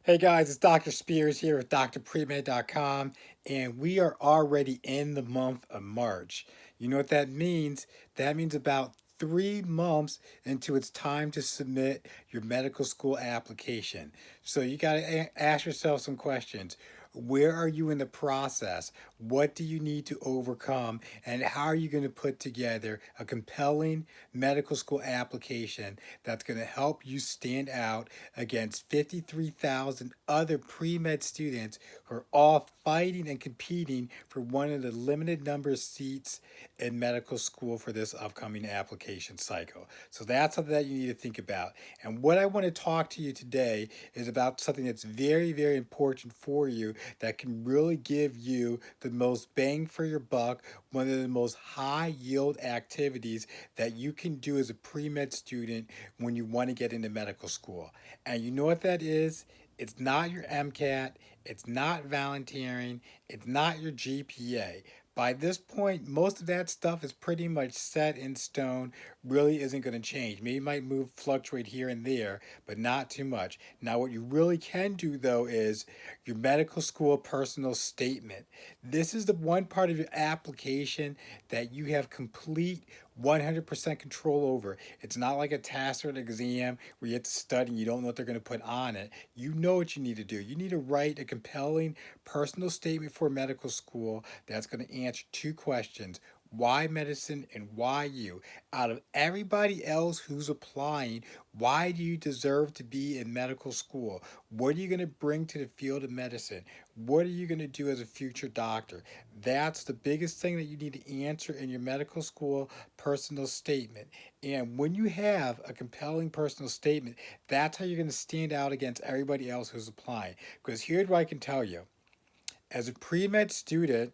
Hey guys, it's Dr. Spears here with drpremed.com, and we are already in the month of March. You know what that means? That means about 3 months into it's time to submit your medical school application. So you got to ask yourself some questions. Where are you in the process? What do you need to overcome? And how are you going to put together a compelling medical school application that's going to help you stand out against 53,000 other pre med students who are all fighting and competing for one of the limited number of seats in medical school for this upcoming application cycle? So that's something that you need to think about. And what I want to talk to you today is about something that's very, very important for you that can really give you the most bang for your buck, one of the most high yield activities that you can do as a pre med student when you want to get into medical school. And you know what that is? It's not your MCAT, it's not volunteering, it's not your GPA. By this point, most of that stuff is pretty much set in stone, really isn't going to change. Maybe it might move, fluctuate here and there, but not too much. Now, what you really can do though is your medical school personal statement. This is the one part of your application that you have complete 100% control over. It's not like a test or an exam where you have to study and you don't know what they're going to put on it. You know what you need to do. You need to write a compelling personal statement for medical school that's going to answer two questions. Why medicine and why you? Out of everybody else who's applying, why do you deserve to be in medical school? What are you going to bring to the field of medicine? What are you going to do as a future doctor? That's the biggest thing that you need to answer in your medical school personal statement. And when you have a compelling personal statement, that's how you're going to stand out against everybody else who's applying. Because here's what I can tell you: as a pre med student,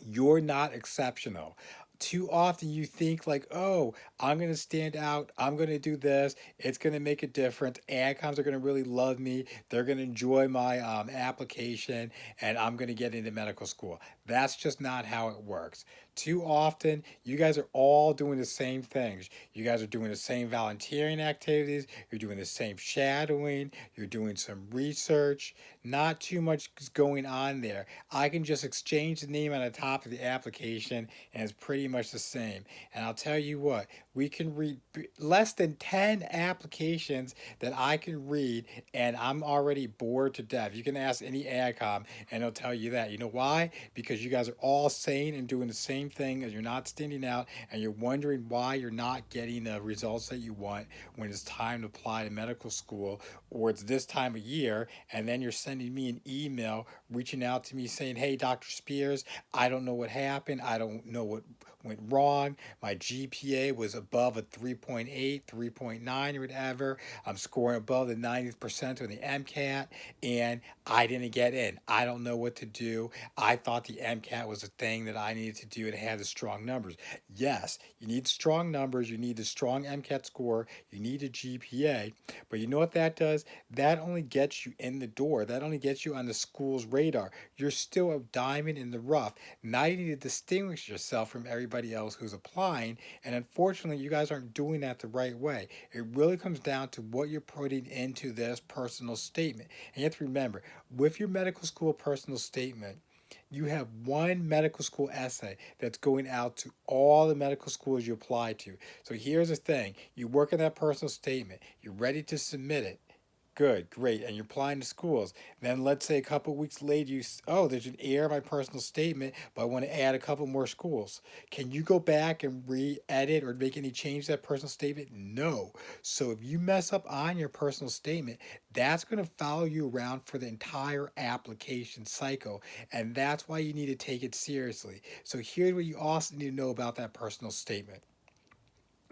you're not exceptional. Too often you think like, oh, I'm going to stand out. I'm going to do this. It's going to make a difference. AdComs are going to really love me. They're going to enjoy my application, and I'm going to get into medical school. That's just not how it works. Too often, you guys are all doing the same things. You guys are doing the same volunteering activities. You're doing the same shadowing. You're doing some research. Not too much going on there. I can just exchange the name on the top of the application and it's pretty much the same. And I'll tell you what, we can read less than 10 applications that I can read and I'm already bored to death. You can ask any AdCom and they'll tell you that. You know why? Because you guys are all saying and doing the same thing and you're not standing out and you're wondering why you're not getting the results that you want when it's time to apply to medical school, or it's this time of year and then you're sending me an email reaching out to me saying, hey, Dr. Spears, I don't know what happened. I don't know what went wrong. My GPA was above a 3.8, 3.9, or whatever. I'm scoring above the 90th percent on the MCAT, and I didn't get in. I don't know what to do. I thought the MCAT was a thing that I needed to do and had the strong numbers. Yes, you need strong numbers. You need a strong MCAT score. You need a GPA. But you know what that does? That only gets you in the door. That only gets you on the school's radar. You're still a diamond in the rough. Now you need to distinguish yourself from everybody else who's applying. And unfortunately, you guys aren't doing that the right way. It really comes down to what you're putting into this personal statement. And you have to remember, with your medical school personal statement, you have one medical school essay that's going out to all the medical schools you apply to. So here's the thing: you work on that personal statement, you're ready to submit it. Good, great, and you're applying to schools. Then let's say a couple weeks later, oh, there's an error in my personal statement, but I want to add a couple more schools. Can you go back and re-edit or make any change to that personal statement? No. So if you mess up on your personal statement, that's going to follow you around for the entire application cycle, and that's why you need to take it seriously. So here's what you also need to know about that personal statement: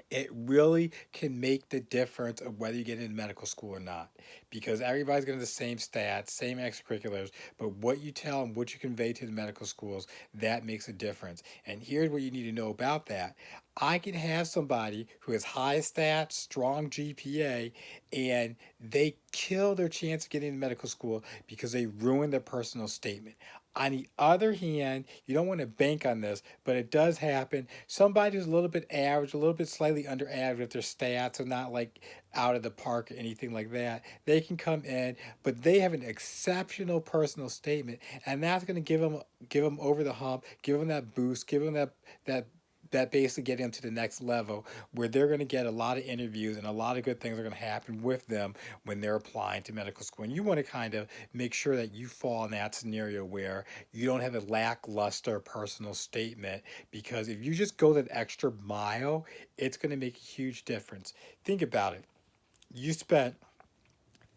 it really can make the difference of whether you get into medical school or not, because everybody's going to the same stats, same extracurriculars, but what you tell and what you convey to the medical schools, that makes a difference. And here's what you need to know about that: I can have somebody who has high stats, strong GPA, and they kill their chance of getting into medical school because they ruin their personal statement. On the other hand, you don't want to bank on this, but it does happen. Somebody who's a little bit average, a little bit slightly under average with their stats, are not like out of the park or anything like that. They can come in, but they have an exceptional personal statement, and that's going to give them over the hump, give them that boost, give them that that basically get them to the next level where they're going to get a lot of interviews and a lot of good things are going to happen with them when they're applying to medical school. And you want to kind of make sure that you fall in that scenario where you don't have a lackluster personal statement, because if you just go that extra mile, it's going to make a huge difference. Think about it. You spent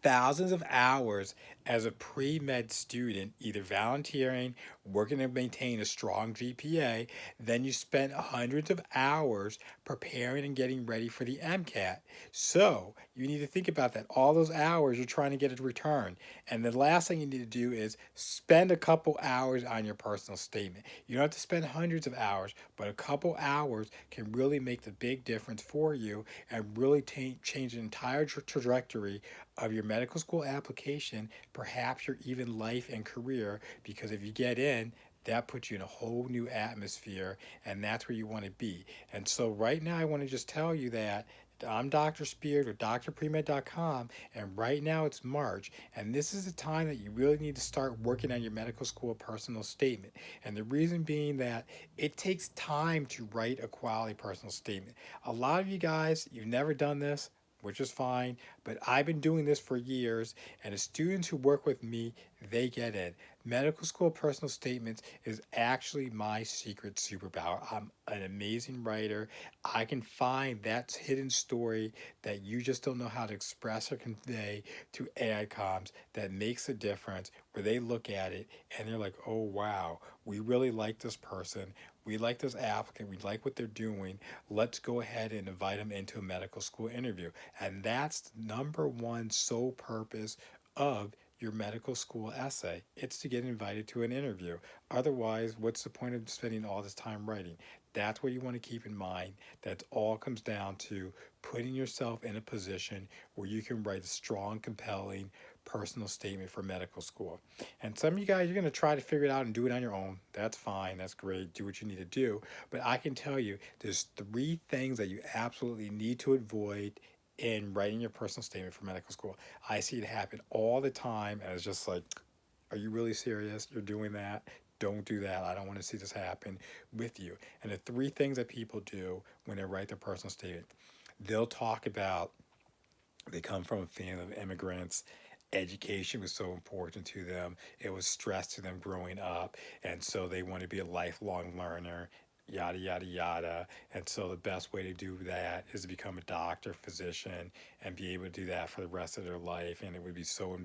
thousands of hours as a pre med student, either volunteering, working to maintain a strong GPA. Then you spent hundreds of hours preparing and getting ready for the MCAT. So you need to think about that. All those hours you're trying to get a return. And the last thing you need to do is spend a couple hours on your personal statement. You don't have to spend hundreds of hours, but a couple hours can really make the big difference for you and really change the entire trajectory of your medical school application, perhaps your even life and career, because if you get in, that puts you in a whole new atmosphere, and that's where you want to be. And so right now I want to just tell you that I'm Dr. Spears with drpremed.com, and right now it's March, and this is the time that you really need to start working on your medical school personal statement. And the reason being that it takes time to write a quality personal statement. A lot of you guys, you've never done this, which is fine, but I've been doing this for years, and the students who work with me, they get in. Medical school personal statements is actually my secret superpower. I'm an amazing writer. I can find that hidden story that you just don't know how to express or convey to AICOMs that makes a difference, where they look at it and they're like, oh wow, we really like this person. We like this applicant. We like what they're doing. Let's go ahead and invite them into a medical school interview. And that's the number one sole purpose of your medical school essay. It's to get invited to an interview. Otherwise, what's the point of spending all this time writing? That's what you want to keep in mind. That all comes down to putting yourself in a position where you can write a strong, compelling personal statement for medical school. And some of you guys, you're going to try to figure it out and do it on your own. That's fine. That's great. Do what you need to do. But I can tell you, there's three things that you absolutely need to avoid in writing your personal statement for medical school. I see it happen all the time, and it's just like, are you really serious? You're doing that? Don't do that. I don't want to see this happen with you. And the three things that people do when they write their personal statement, they'll talk about they come from a family of immigrants. Education was so important to them. It was stress to them growing up. And so they want to be a lifelong learner, yada, yada, yada. And so the best way to do that is to become a doctor, physician, and be able to do that for the rest of their life. And it would be so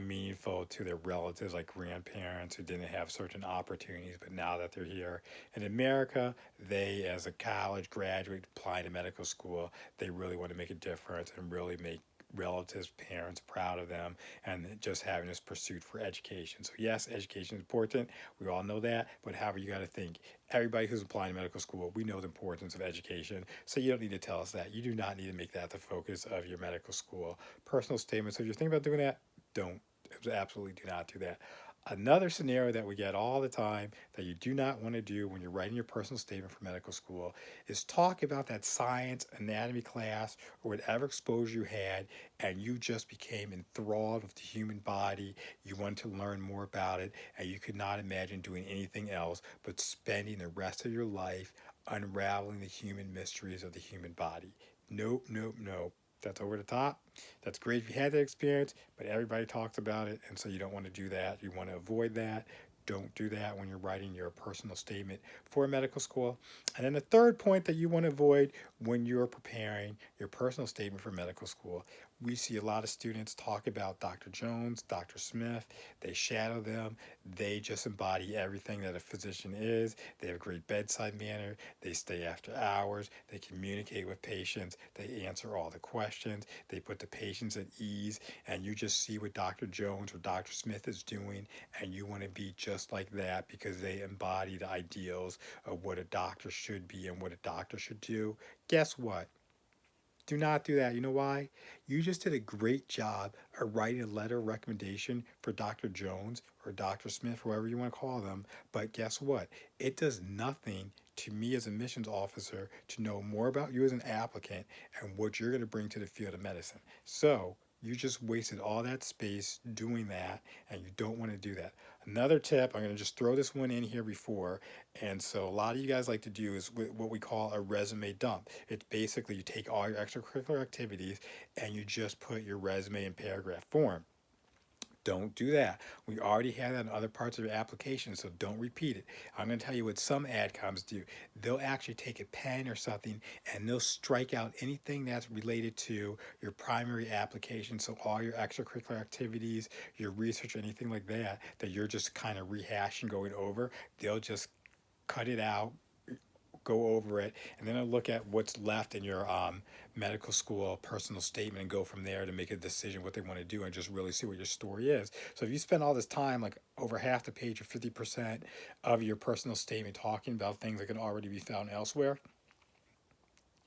meaningful to their relatives, like grandparents who didn't have certain opportunities, but now that they're here in America, they, as a college graduate applying to medical school, they really want to make a difference and really make relatives, parents proud of them, and just having this pursuit for education. So yes, education is important. We all know that, but however, you got to think. Everybody who's applying to medical school, we know the importance of education. So you don't need to tell us that. You do not need to make that the focus of your medical school personal statement. So if you're thinking about doing that, don't. Absolutely do not do that. Another scenario that we get all the time that you do not want to do when you're writing your personal statement for medical school is talk about that science anatomy class or whatever exposure you had, and you just became enthralled with the human body. You wanted to learn more about it, and you could not imagine doing anything else but spending the rest of your life unraveling the human mysteries of the human body. Nope, nope, nope. That's over the top. That's great if you had that experience, but everybody talks about it, and so you don't want to do that. You want to avoid that. Don't do that when you're writing your personal statement for medical school. And then the third point that you want to avoid when you're preparing your personal statement for medical school, we see a lot of students talk about Dr. Jones, Dr. Smith. They shadow them. They just embody everything that a physician is. They have a great bedside manner. They stay after hours. They communicate with patients. They answer all the questions. They put the patients at ease. And you just see what Dr. Jones or Dr. Smith is doing, and you want to be just like that because they embody the ideals of what a doctor should be and what a doctor should do. Guess what? Do not do that. You know why? You just did a great job of writing a letter of recommendation for Dr. Jones or Dr. Smith, whoever you want to call them. But guess what? It does nothing to me as a admissions officer to know more about you as an applicant and what you're going to bring to the field of medicine. So you just wasted all that space doing that, and you don't want to do that. Another tip, I'm going to just throw this one in here before. And so a lot of you guys like to do is what we call a resume dump. It's basically you take all your extracurricular activities and you just put your resume in paragraph form. Don't do that. We already have that in other parts of your application, so don't repeat it. I'm going to tell you what some adcoms do. They'll actually take a pen or something and they'll strike out anything that's related to your primary application. So all your extracurricular activities, your research, anything like that, that you're just kind of rehashing, going over, they'll just cut it out, go over it, and then I'll look at what's left in your medical school personal statement and go from there to make a decision what they want to do and just really see what your story is. So if you spend all this time, like over half the page or 50% of your personal statement talking about things that can already be found elsewhere,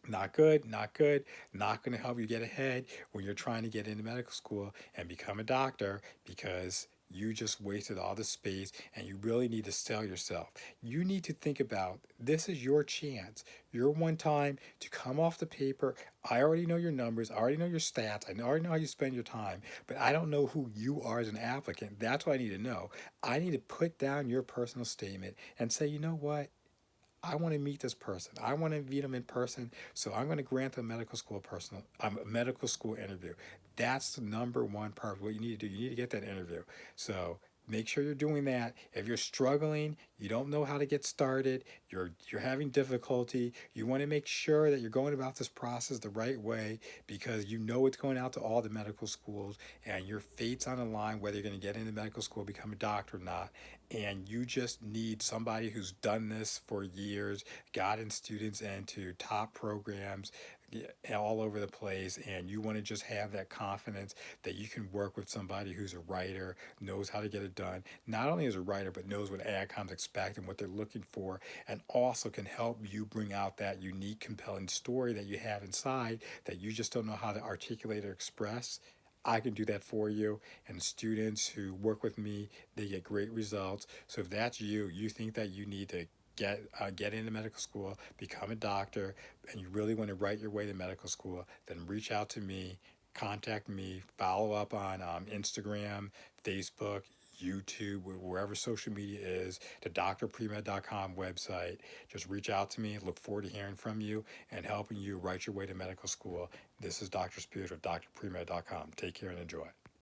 not good, not good, not going to help you get ahead when you're trying to get into medical school and become a doctor, because you just wasted all the space and you really need to sell yourself. You need to think about this is your chance, your one time to come off the paper. I already know your numbers, I already know your stats, I already know how you spend your time, but I don't know who you are as an applicant. That's what I need to know. I need to put down your personal statement and say, you know what? I want to meet this person. I want to meet them in person. So I'm going to grant a medical school a medical school interview. That's the number one part. What you need to do, you need to get that interview. So make sure you're doing that. If you're struggling, you don't know how to get started, you're having difficulty, you want to make sure that you're going about this process the right way, because you know it's going out to all the medical schools and your fate's on the line whether you're going to get into medical school, become a doctor or not. And you just need somebody who's done this for years, gotten students into top programs, all over the place, and you want to just have that confidence that you can work with somebody who's a writer, knows how to get it done, not only as a writer, but knows what AdComs expect and what they're looking for, and also can help you bring out that unique, compelling story that you have inside that you just don't know how to articulate or express. I can do that for you. And students who work with me, they get great results. So if that's you, you think that you need to get into medical school, become a doctor, and you really want to write your way to medical school, then reach out to me, contact me, follow up on Instagram, Facebook, YouTube, wherever social media is, the drpremed.com website. Just reach out to me. Look forward to hearing from you and helping you write your way to medical school. This is Dr. Spears with drpremed.com. Take care and enjoy.